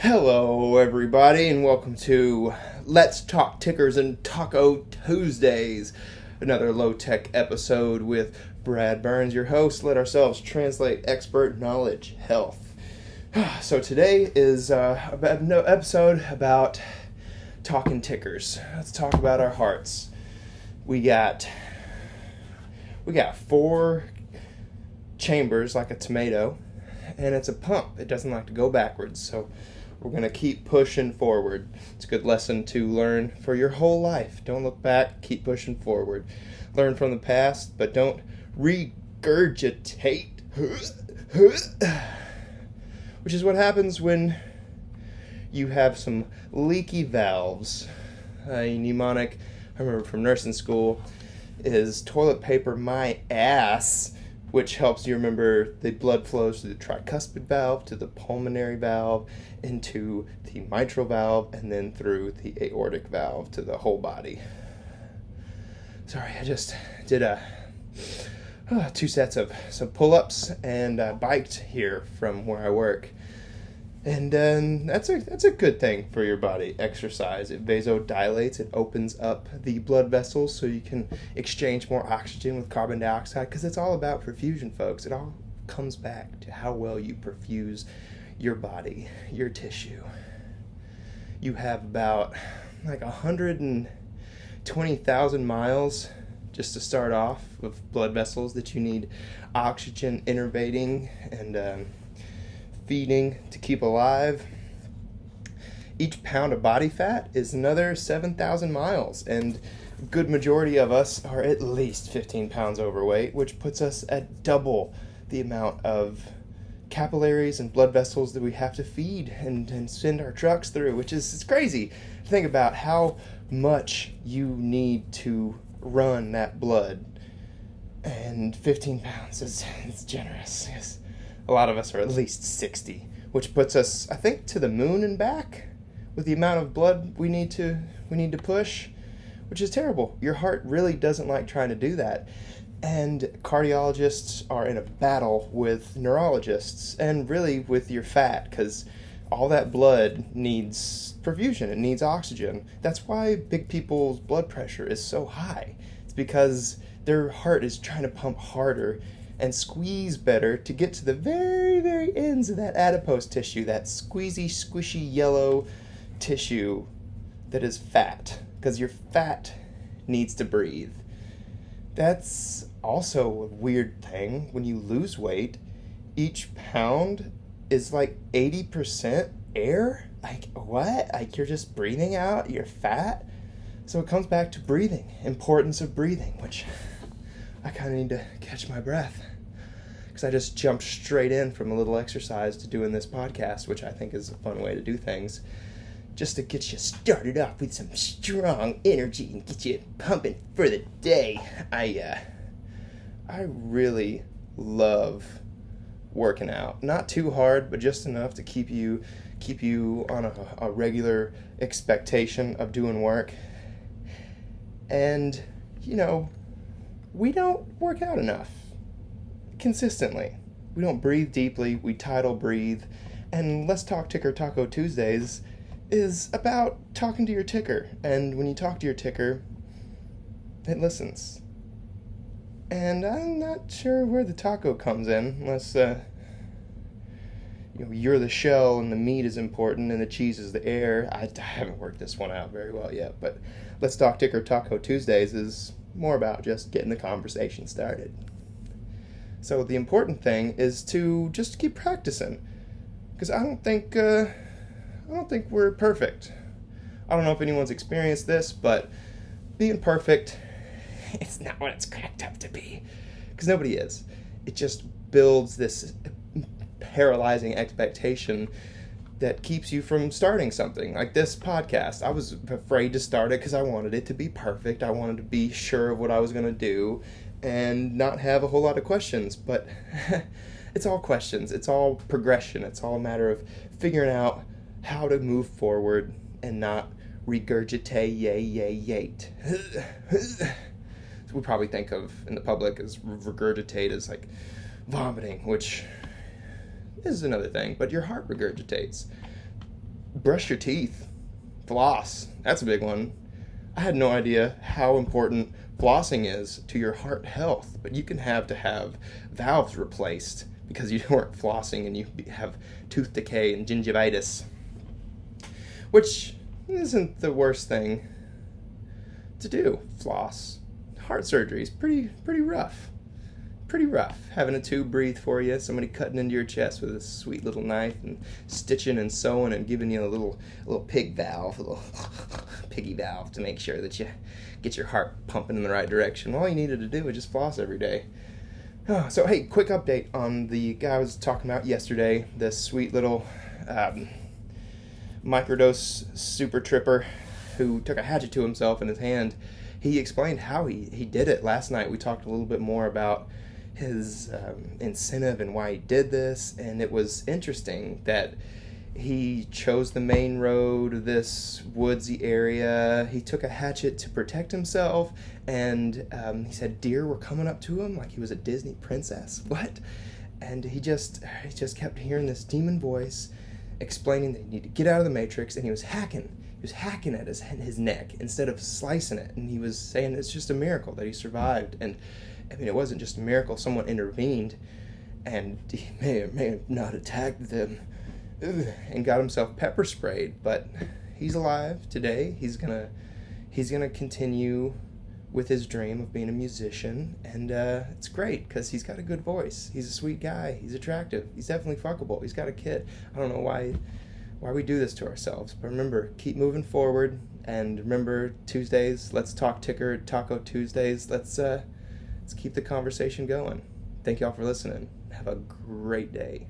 Hello, everybody, and welcome to Let's Talk Tickers and Taco Tuesdays. Another Lotek episode with Brad Burns, your host. Let ourselves translate expert knowledge health. So today is an episode about talking tickers. Let's talk about our hearts. We got 4 chambers like a tomato, and it's a pump. It doesn't like to go backwards, so we're going to keep pushing forward. It's a good lesson to learn for your whole life. Don't look back, keep pushing forward. Learn from the past, but don't regurgitate. Which is what happens when you have some leaky valves. A mnemonic I remember from nursing school is toilet paper my ass, which helps you remember the blood flows through the tricuspid valve to the pulmonary valve into the mitral valve and then through the aortic valve to the whole body. Sorry, I just did 2 sets of some pull-ups and biked here from where I work. And that's a good thing for your body, exercise. It vasodilates, it opens up the blood vessels so you can exchange more oxygen with carbon dioxide, because it's all about perfusion, folks. It all comes back to how well you perfuse your body, your tissue. You have about 120,000 miles just to start off of blood vessels that you need oxygen innervating and feeding to keep alive. Each pound of body fat is another 7,000 miles, and a good majority of us are at least 15 pounds overweight, which puts us at double the amount of capillaries and blood vessels that we have to feed and send our trucks through, which is it's crazy to think about how much you need to run that blood. And 15 pounds is generous. Yes. A lot of us are at least 60, which puts us, I think, to the moon and back with the amount of blood we need to push, which is terrible. Your heart really doesn't like trying to do that. And cardiologists are in a battle with neurologists and really with your fat, because all that blood needs perfusion. It needs oxygen. That's why big people's blood pressure is so high. It's because their heart is trying to pump harder and squeeze better to get to the very, very ends of that adipose tissue, that squeezy, squishy yellow tissue that is fat, because your fat needs to breathe. That's also a weird thing. When you lose weight, each pound is like 80% air. Like, what? Like, you're just breathing out your fat? So it comes back to breathing, importance of breathing, which I kind of need to catch my breath, because I just jumped straight in from a little exercise to doing this podcast, which I think is a fun way to do things, just to get you started off with some strong energy and get you pumping for the day. I really love working out. Not too hard, but just enough to keep you on a regular expectation of doing work. And, we don't work out enough consistently. We don't breathe deeply. We tidal breathe. And Let's Talk Ticker Taco Tuesdays is about talking to your ticker. And when you talk to your ticker, it listens. And I'm not sure where the taco comes in, unless you're the shell and the meat is important and the cheese is the air. I haven't worked this one out very well yet, but Let's Talk Ticker Taco Tuesdays is more about just getting the conversation started. So the important thing is to just keep practicing, because I don't think we're perfect. I don't know if anyone's experienced this, but being perfect, it's not what it's cracked up to be, because nobody is. It just builds this paralyzing expectation that keeps you from starting something like this podcast. I was afraid to start it because I wanted it to be perfect. I wanted to be sure of what I was going to do and not have a whole lot of questions. But it's all questions. It's all progression. It's all a matter of figuring out how to move forward and not regurgitate, yate. So we probably think of in the public as regurgitate as like vomiting, which is another thing, but your heart regurgitates. Brush your teeth. Floss. That's a big one. I had no idea how important flossing is to your heart health, but you can have valves replaced because you weren't flossing and you have tooth decay and gingivitis, which isn't the worst thing to do. Floss. Heart surgery is pretty rough. Pretty rough. Having a tube breathe for you, somebody cutting into your chest with a sweet little knife and stitching and sewing and giving you a little pig valve, a little piggy valve to make sure that you get your heart pumping in the right direction. All you needed to do was just floss every day. So hey, quick update on the guy I was talking about yesterday, this sweet little microdose super tripper who took a hatchet to himself in his hand. He explained how he did it last night. We talked a little bit more about his incentive and why he did this, and it was interesting that he chose the main road, this woodsy area. He took a hatchet to protect himself, and he said deer were coming up to him like he was a Disney princess. What? And he just kept hearing this demon voice explaining that he needed to get out of the matrix, and he was hacking. He was hacking at his neck instead of slicing it, and he was saying it's just a miracle that he survived. And I mean, it wasn't just a miracle. Someone intervened, and he may or may have not attacked them and got himself pepper sprayed. But he's alive today. He's gonna continue with his dream of being a musician, and it's great because he's got a good voice. He's a sweet guy. He's attractive. He's definitely fuckable. He's got a kid. I don't know why we do this to ourselves, but remember, keep moving forward. And remember, Tuesdays, let's talk ticker, Taco Tuesdays. Let's keep the conversation going. Thank y'all for listening. Have a great day.